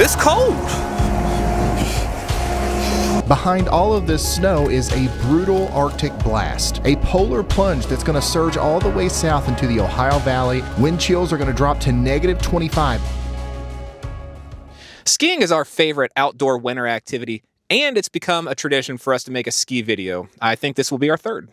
It's cold. Behind all of this snow is a brutal Arctic blast, a polar plunge that's going to surge all the way south into the Ohio Valley. Wind chills are going to drop to -25. Skiing is our favorite outdoor winter activity, and it's become a tradition for us to make a ski video. I think this will be our third.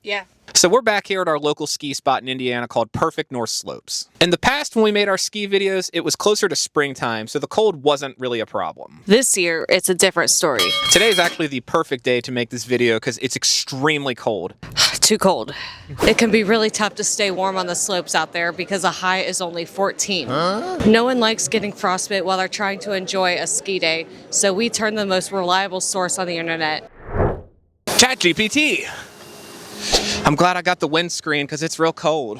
Yeah. So we're back here at our local ski spot in Indiana called Perfect North Slopes. In the past, when we made our ski videos, it was closer to springtime, so the cold wasn't really a problem. This year, it's a different story. Today is actually the perfect day to make this video because it's extremely cold. Too cold. It can be really tough to stay warm on the slopes out there because the high is only 14. No one likes getting frostbite while they're trying to enjoy a ski day, so we turn to the most reliable source on the internet. ChatGPT! I'm glad I got the windscreen because it's real cold.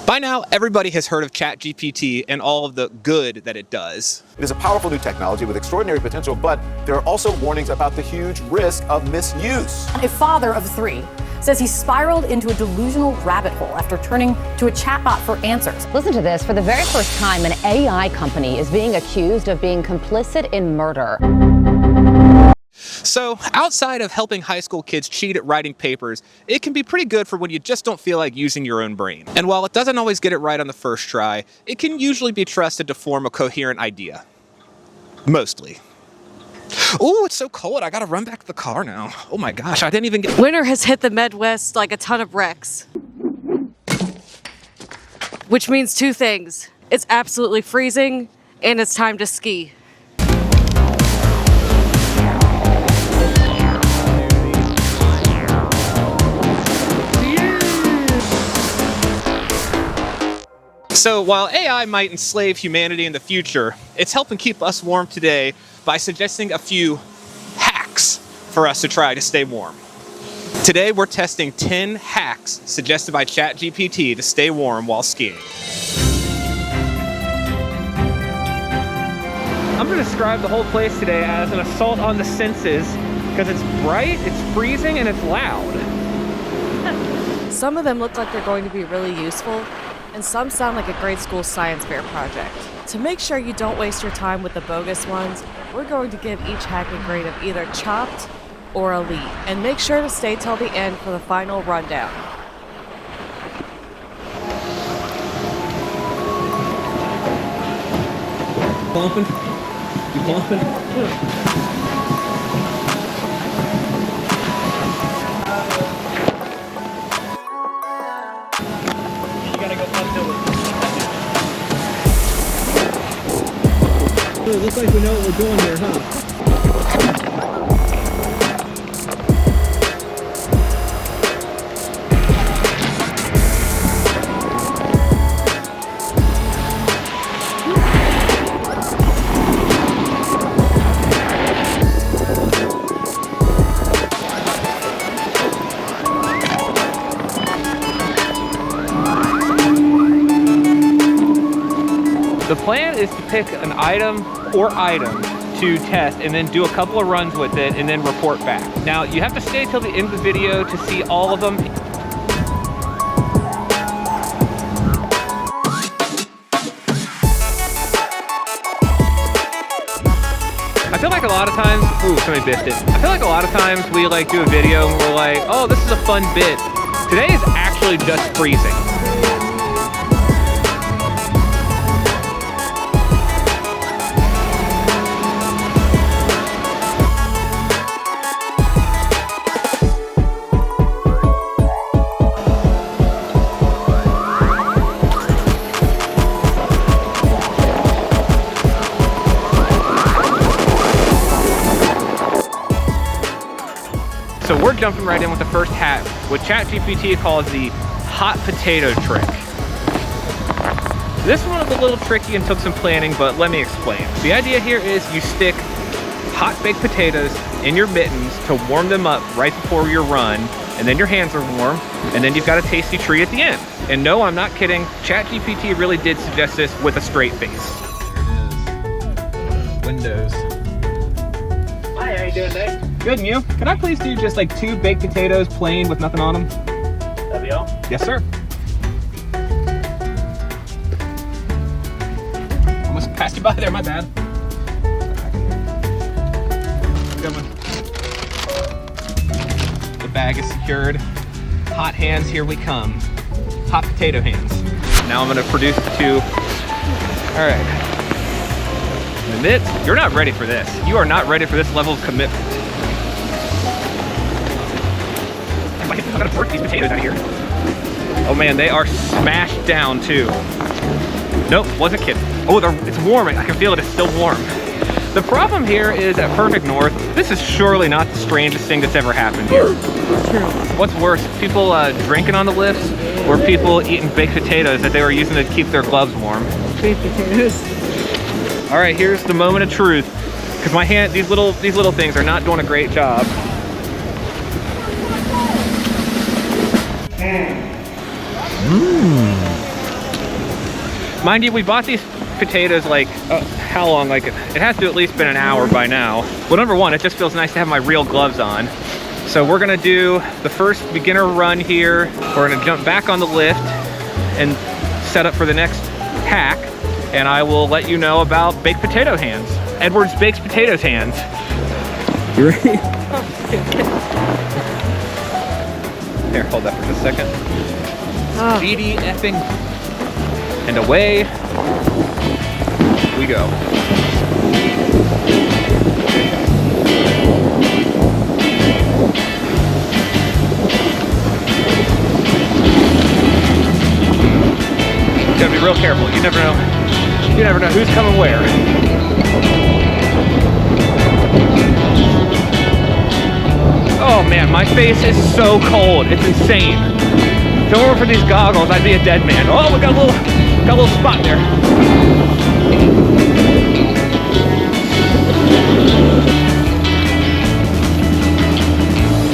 By now, everybody has heard of ChatGPT and all of the good that it does. It is a powerful new technology with extraordinary potential, but there are also warnings about the huge risk of misuse. A father of 3 says he spiraled into a delusional rabbit hole after turning to a chatbot for answers. Listen to this. For the very first time, an AI company is being accused of being complicit in murder. So, outside of helping high school kids cheat at writing papers, it can be pretty good for when you just don't feel like using your own brain. And while it doesn't always get it right on the first try, it can usually be trusted to form a coherent idea. Mostly. Ooh, it's so cold. I gotta run back to the car now. Oh my gosh, I didn't even get... Winter has hit the Midwest like a ton of wrecks. Which means 2 things. It's absolutely freezing, and it's time to ski. So while AI might enslave humanity in the future, it's helping keep us warm today by suggesting a few hacks for us to try to stay warm. Today we're testing 10 hacks suggested by ChatGPT to stay warm while skiing. I'm going to describe the whole place today as an assault on the senses because it's bright, it's freezing, and it's loud. Some of them look like they're going to be really useful, and some sound like a grade school science fair project. To make sure you don't waste your time with the bogus ones, we're going to give each hack a grade of either chopped or elite, and make sure to stay till the end for the final rundown. Pumping? You pumping? It looks like we know what we're doing here, huh? The plan is to pick an item or items to test and then do a couple of runs with it and then report back. Now, you have to stay till the end of the video to see all of them. I feel like a lot of times, ooh, somebody bit it. I feel like a lot of times we like do a video and we're like, oh, this is a fun bit. Today is actually just freezing. So we're jumping right in with the first hack, what ChatGPT calls the hot potato trick. This one was a little tricky and took some planning, but let me explain. The idea here is you stick hot baked potatoes in your mittens to warm them up right before your run, and then your hands are warm, and then you've got a tasty treat at the end. And no, I'm not kidding, ChatGPT really did suggest this with a straight face. Windows. Hi, how you doing today? Good, and you? Can I please do just like 2 baked potatoes plain with nothing on them? That'll be all? Yes, sir. Almost passed you by there, my bad. Good one. The bag is secured. Hot hands, here we come. Hot potato hands. Now I'm gonna produce the two. All right. And you're not ready for this. You are not ready for this level of commitment. I'm gonna burn these potatoes out of here. Oh man, they are smashed down too. Nope, wasn't kidding. Oh, it's warm. I can feel it, it's still warm. The problem here is at Perfect North, this is surely not the strangest thing that's ever happened here. What's worse, people drinking on the lifts or people eating baked potatoes that they were using to keep their gloves warm? Baked potatoes. All right, here's the moment of truth. Because my hand, these little things are not doing a great job. Mind you, we bought these potatoes like, how long? Like, it has to at least been an hour by now. Well, number one, it just feels nice to have my real gloves on. So we're gonna do the first beginner run here. We're gonna jump back on the lift and set up for the next hack. And I will let you know about baked potato hands. Edwards bakes potatoes hands. You ready? Here, hold that for just a second. Speedy effing. And away we go. You gotta be real careful. You never know who's coming where. Oh man, my face is so cold. It's insane. If it weren't for these goggles, I'd be a dead man. Oh, we got a little spot there.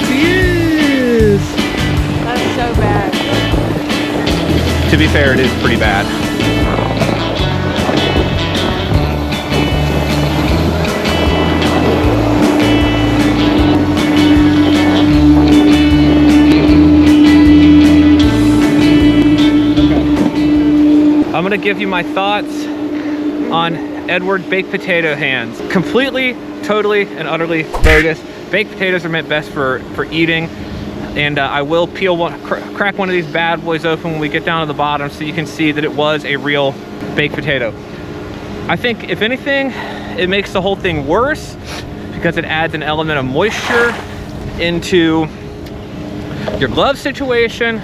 Jeez. That's so bad. To be fair, it is pretty bad. I'm gonna give you my thoughts on Edward baked potato hands. Completely, totally, and utterly bogus. Baked potatoes are meant best for eating, and I will crack one of these bad boys open when we get down to the bottom so you can see that it was a real baked potato. I think, if anything, it makes the whole thing worse because it adds an element of moisture into your glove situation,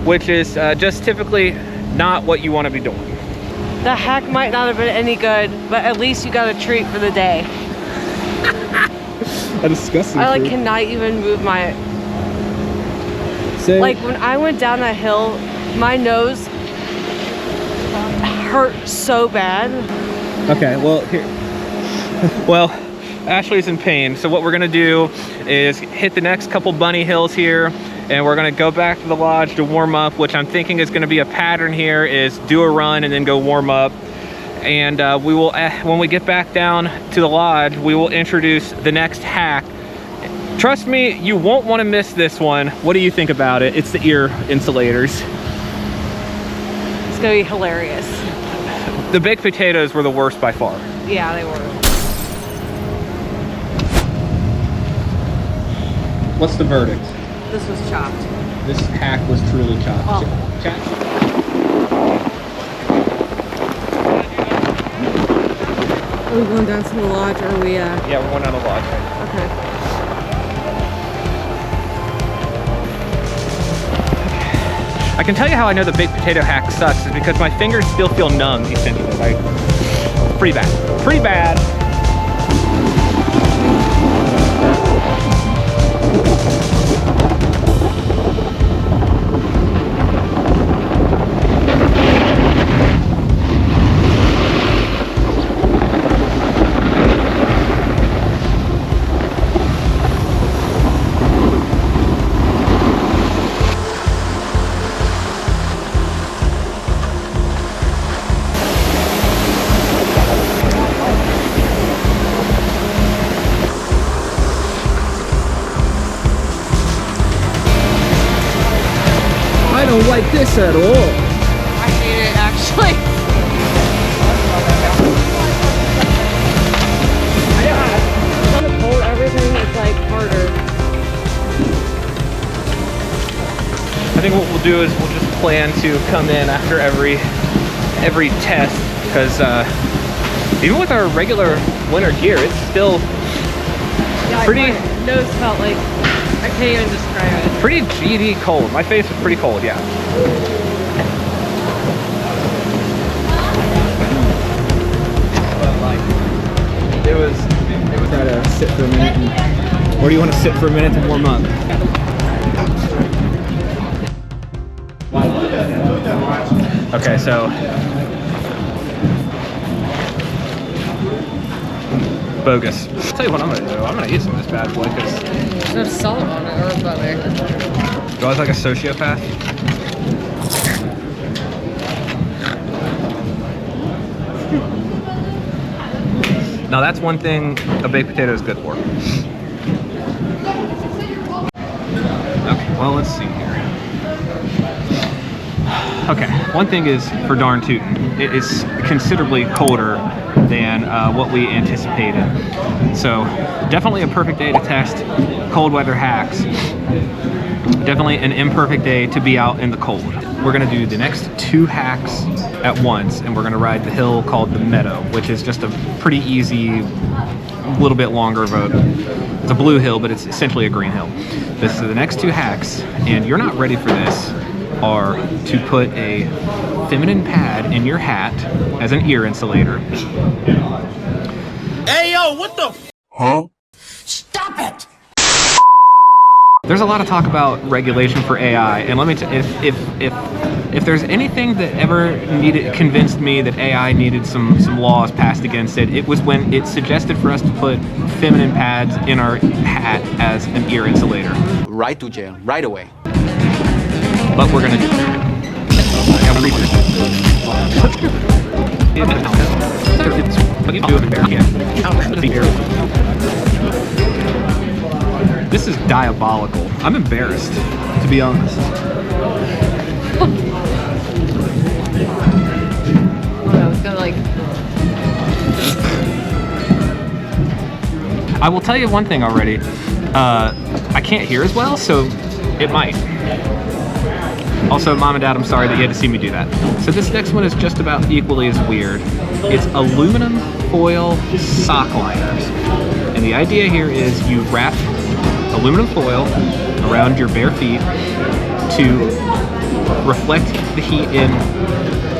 which is just typically not what you want to be doing. The hack might not have been any good, but at least you got a treat for the day. A disgusting I fruit. cannot even move my... Say, Like when I went down that hill, my nose hurt so bad. Okay, well, here. Well, Ashley's in pain, so what we're gonna do is hit the next couple bunny hills here, and we're gonna go back to the lodge to warm up, which I'm thinking is gonna be a pattern here, is do a run and then go warm up. And we will, when we get back down to the lodge, we will introduce the next hack. Trust me, you won't wanna miss this one. What do you think about it? It's the ear insulators. It's gonna be hilarious. The baked potatoes were the worst by far. Yeah, they were. What's the verdict? This was chopped. This hack was truly chopped. Oh. Chat. Are we going down to the lodge or are we Yeah, we're going down the lodge. okay. I can tell you how I know the baked potato hack sucks is because my fingers still feel numb, essentially. Like, pretty bad. Pretty bad. I don't like this at all. I hate it actually. we'll do is we'll just plan to come in after every test, because even with our regular winter gear, it's still pretty. My nose felt like, I can't even describe it. Pretty GD cold. My face was pretty cold, yeah. But like, it was try to sit for a minute, or do you want to sit for a minute to warm up? Okay, so bogus. I'll tell you what I'm gonna do. I'm gonna eat some of this bad boy because There's no salt on it or butter. do I look like a sociopath? Now that's one thing a baked potato is good for. Okay, well let's see here. Okay, one thing is for darn tootin', it is considerably colder than what we anticipated. So definitely a perfect day to test cold weather hacks. Definitely an imperfect day to be out in the cold. We're gonna do the next 2 hacks at once, and we're gonna ride the hill called the Meadow, which is just a pretty easy, little bit longer of it's a blue hill, but it's essentially a green hill. This is the next 2 hacks, and you're not ready for this, are to put a feminine pad in your hat as an ear insulator. Hey, yo, what the Huh? Stop it! There's a lot of talk about regulation for AI, and let me if there's anything that ever convinced me that AI needed some laws passed against it, it was when it suggested for us to put feminine pads in our hat as an ear insulator. Right to jail, right away. But we're gonna do it. This is diabolical. I'm embarrassed, to be honest. I was gonna like. I will tell you one thing already. I can't hear as well, so it might. Also, Mom and Dad, I'm sorry that you had to see me do that. So this next one is just about equally as weird. It's aluminum foil sock liners. And the idea here is you wrap aluminum foil around your bare feet to reflect the heat in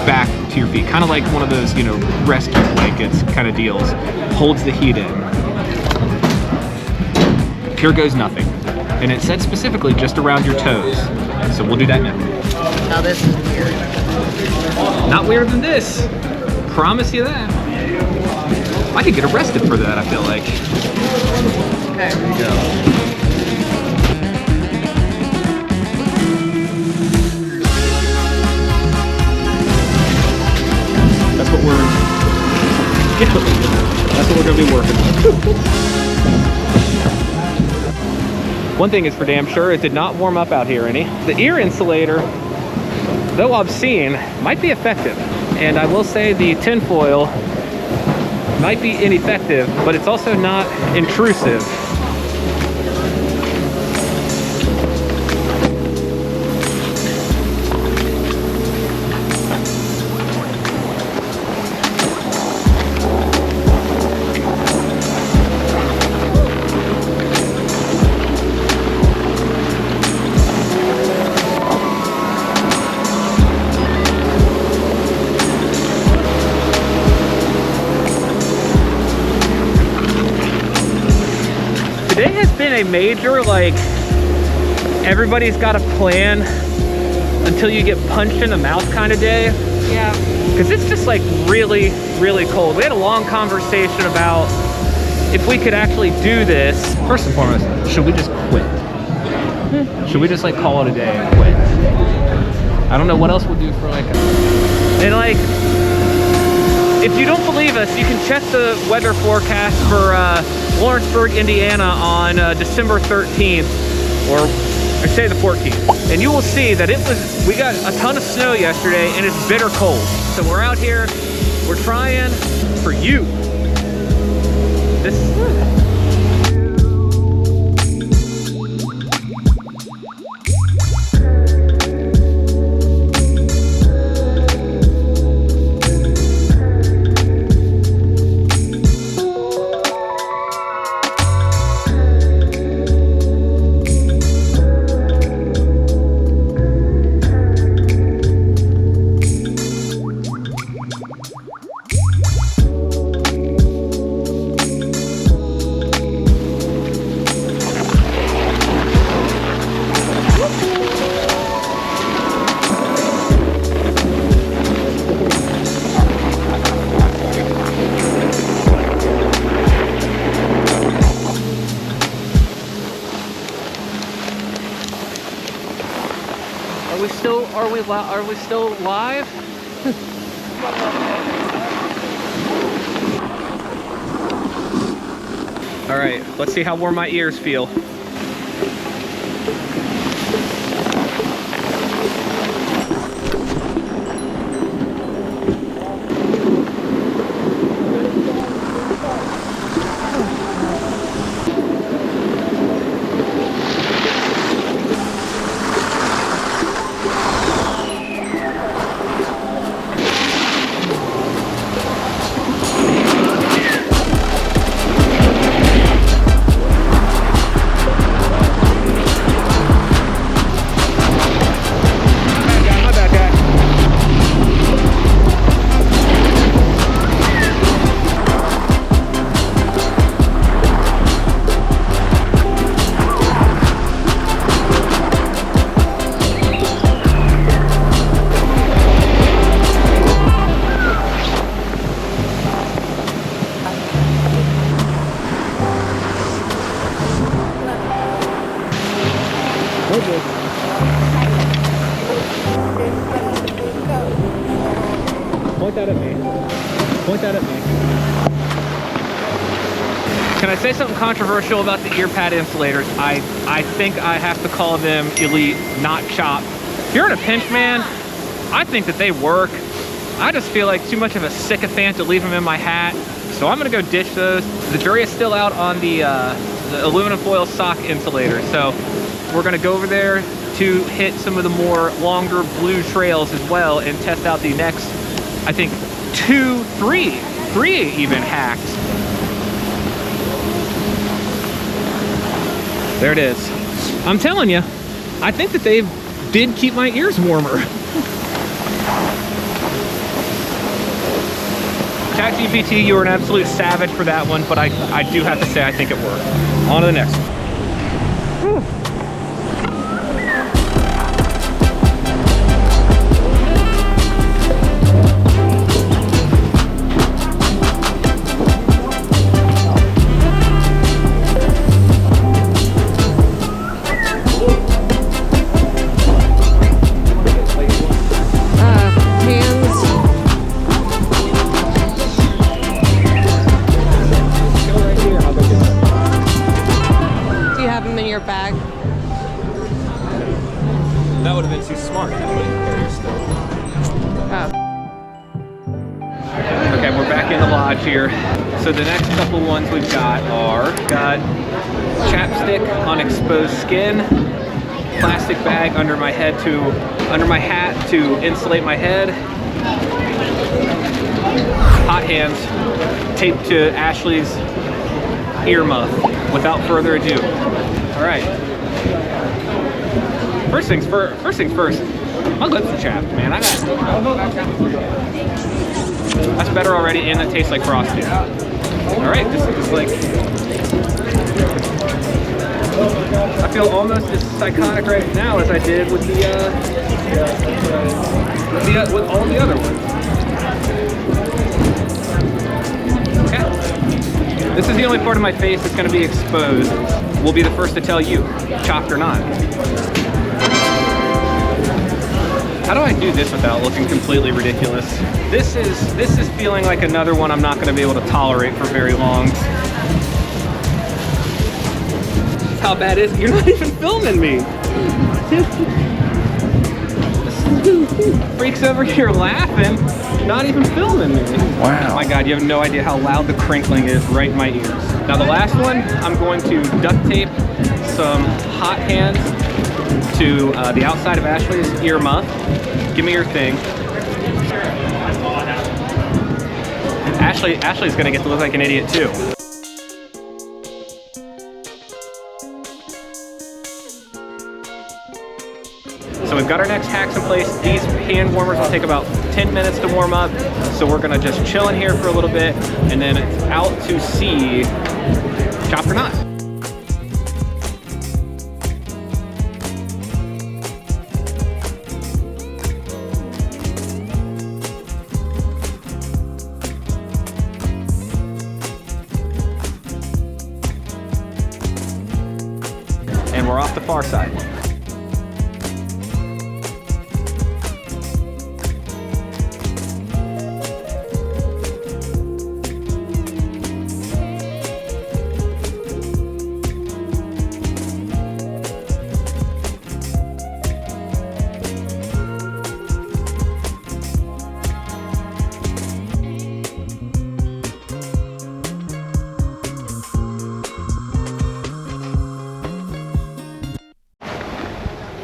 back to your feet. Kind of like one of those, you know, rescue blankets kind of deals. Holds the heat in. Here goes nothing. And it said specifically just around your toes. So we'll do that now. Now this is weird. Not weirder than this. Promise you that. I could get arrested for that, I feel like. Okay. There you go. That's what we're gonna be working on. One thing is for damn sure, it did not warm up out here any. The ear insulator, though obscene, might be effective. And I will say the tinfoil might be ineffective, but it's also not intrusive. Today has been a major, like, everybody's got a plan until you get punched in the mouth kind of day. Yeah. Because it's just like really, really cold. We had a long conversation about if we could actually do this. First and foremost, should we just quit? Should we just like call it a day and quit? I don't know what else we'll do for like and like, if you don't believe us, you can check the weather forecast for Lawrenceburg, Indiana on December 13th, or I say the 14th. And you will see that we got a ton of snow yesterday and it's bitter cold. So we're out here, we're trying for you. Are we still live? All right, let's see how warm my ears feel. Point that at me. Point that at me. Can I say something controversial about the ear pad insulators? I think I have to call them elite, not chop. If you're in a pinch, man, I think that they work. I just feel like too much of a sycophant to leave them in my hat. So I'm gonna go ditch those. The jury is still out on the aluminum foil sock insulator. So we're gonna go over there to hit some of the more longer blue trails as well and test out the next, I think, three even hacks. There it is. I'm telling you, I think that they did keep my ears warmer. ChatGPT, you were an absolute savage for that one, but I do have to say I think it worked. On to the next one. Bag. That would have been too smart. Okay, we're back in the lodge here. So the next couple ones we've got are chapstick on exposed skin, plastic bag under my hat to insulate my head, hot hands taped to Ashley's earmuff. Without further ado. All right. First things first. My lips are chapped, man. That's better already, and it tastes like frosting. All right, this is like. I feel almost as psychotic right now as I did with with all the other ones. Okay. This is the only part of my face that's going to be exposed. We'll be the first to tell you, chopped or not. How do I do this without looking completely ridiculous? This is feeling like another one I'm not going to be able to tolerate for very long. How bad is it? You're not even filming me. Freaks over here laughing, not even filming me. Wow. Oh my God, you have no idea how loud the crinkling is right in my ears. Now the last one, I'm going to duct tape some hot hands to the outside of Ashley's earmuff. Give me your thing. Ashley's gonna get to look like an idiot too. So we've got our next hacks in place. These hand warmers will take about 10 minutes to warm up. So we're gonna just chill in here for a little bit and then it's out to sea, chopped or not. And we're off the far side.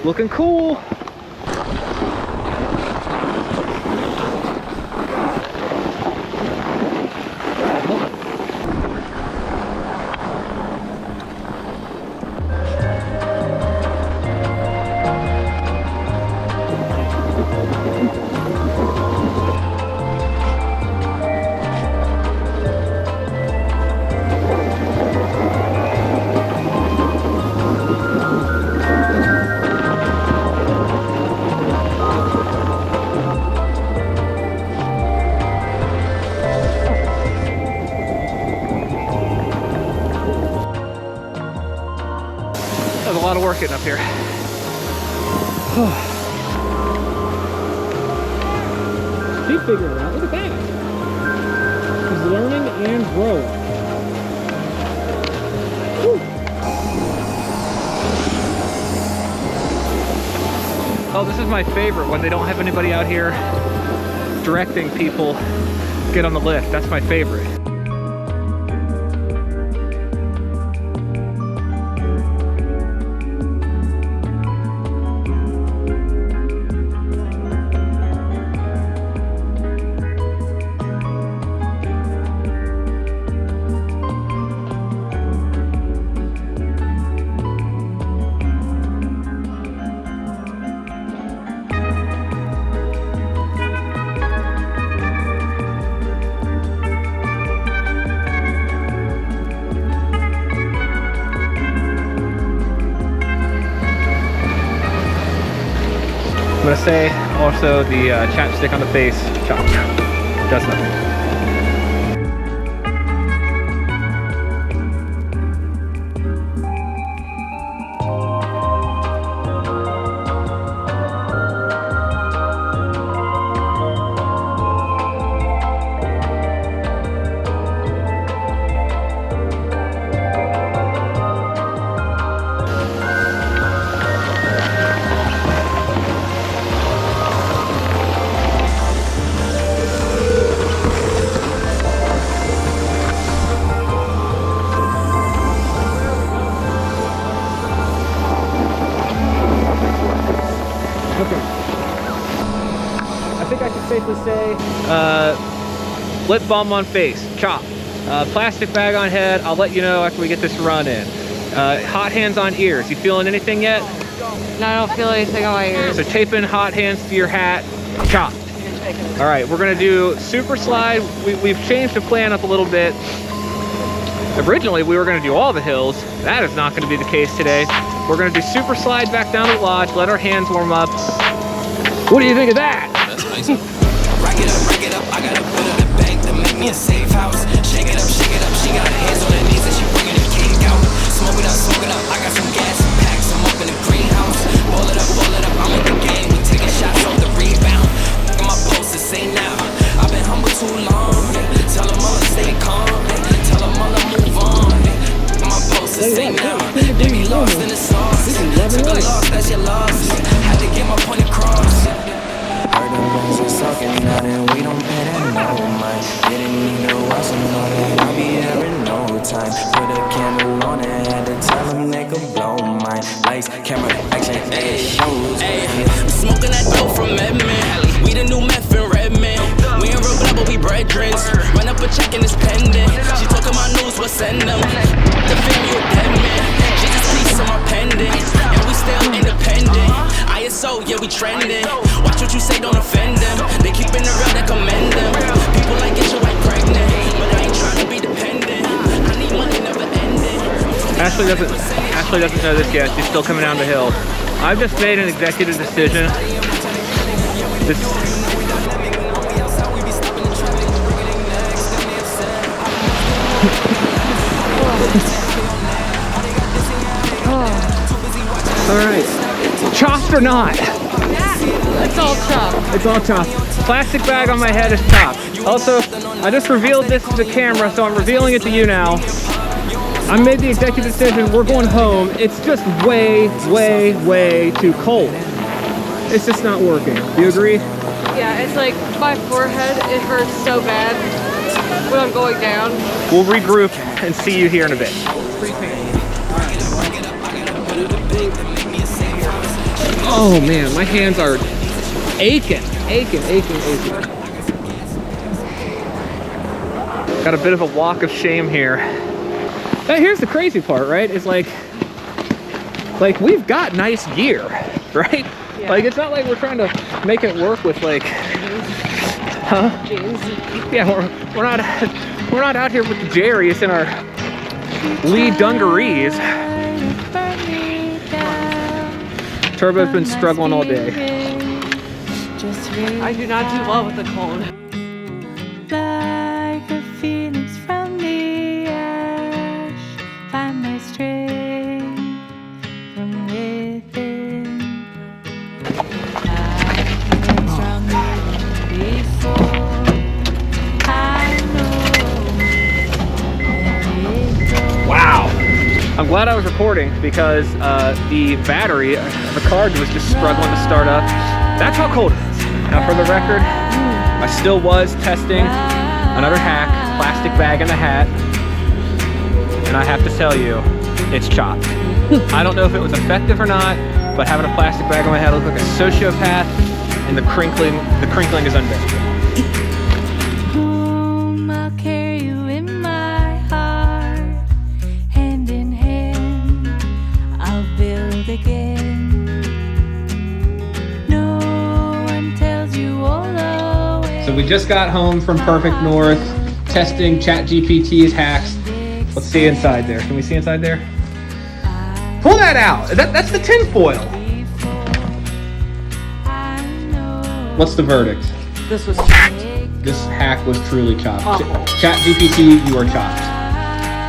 Looking cool. That was a lot of work getting up here. Keep figuring it out. Look at that. He's learning and growing. Whew. Oh, this is my favorite when they don't have anybody out here directing people get on the lift. That's my favorite. I'm gonna say also the chapstick on the face, chop, does nothing. I think I can safely say, lip balm on face, chop. Plastic bag on head, I'll let you know after we get this run in. Hot hands on ears, you feeling anything yet? No, I don't feel anything on my ears. So tape in hot hands to your hat, chop. All right, we're gonna do super slide. We've changed the plan up a little bit. Originally, we were gonna do all the hills. That is not gonna be the case today. We're gonna do super slide back down the lodge, let our hands warm up. What do you think of that? That's nice. Rack it up, I gotta put in the bank to make me a safe house. Shake it up, she got her hands on her knees and she bringing the cake out. Smoke it up, I got some gas and packs, I'm up in the greenhouse. Roll it up, I'm with the game, we taking shots off the rebound. My post to say now, I've been humble too long. Tell them all to stay calm, tell them all to move on. My post to say now, they be lost in the sauce. Took a loss, that's your loss. Had to get my point across. Heard them boys is talking out and we don't pay that no mind. Didn't need to watch them know that I'll be there in no time. Put a candle on it, had to tell them they could blow mine. Lights, camera, action, and shows. I'm smoking that dope from Edmond. We the new meth in Redmond. We ain't real blood, but we brethrens. Run up a check and it's pending. She talking my news, we'll send them. The film, you a dead man. She just piece on my pendant. And we still independent. ISO, yeah, we trending. Watch what you say, don't offend them. They keeping it real, they commend them. People like get your wife pregnant, but I ain't trying to be dependent. I need money, never ending. Ashley doesn't know this yet. She's still coming down the hill. I've just made an executive decision. All right, chopped or not? Yeah, it's all chopped. It's all chopped. Plastic bag on my head is chopped. Also, I just revealed this to the camera, so I'm revealing it to you now. I made the executive decision, we're going home. It's just way, way, way too cold. It's just not working. Do you agree? Yeah, it's like my forehead, it hurts so bad when I'm going down. We'll regroup and see you here in a bit. Oh man, my hands are aching. Got a bit of a walk of shame here. Now, here's the crazy part, right? Is like we've got nice gear, right? Yeah. Like it's not like we're trying to make it work with like, jeans. Yeah, we're not out here with the Jerry's in our Lee dungarees. Turbo's been struggling all day. I do not do well with the cold. Like a phoenix from the ash, find my strength from within. I've been stronger before. I know. Wow. I'm glad I was recording because the battery of the car was just struggling to start up. That's how cold it is. Now for the record, I still was testing another hack, plastic bag in the hat, and I have to tell you, it's chopped. I don't know if it was effective or not, but having a plastic bag on my head looks like a sociopath, and the crinkling is unbearable. I'll carry you in my heart, hand in hand, I'll build again. So we just got home from Perfect North, testing ChatGPT's hacks. Let's see inside there. Can we see inside there? Pull that out. That's the tin foil. What's the verdict? This was chopped. This hack was truly chopped. Awful. ChatGPT, you are chopped.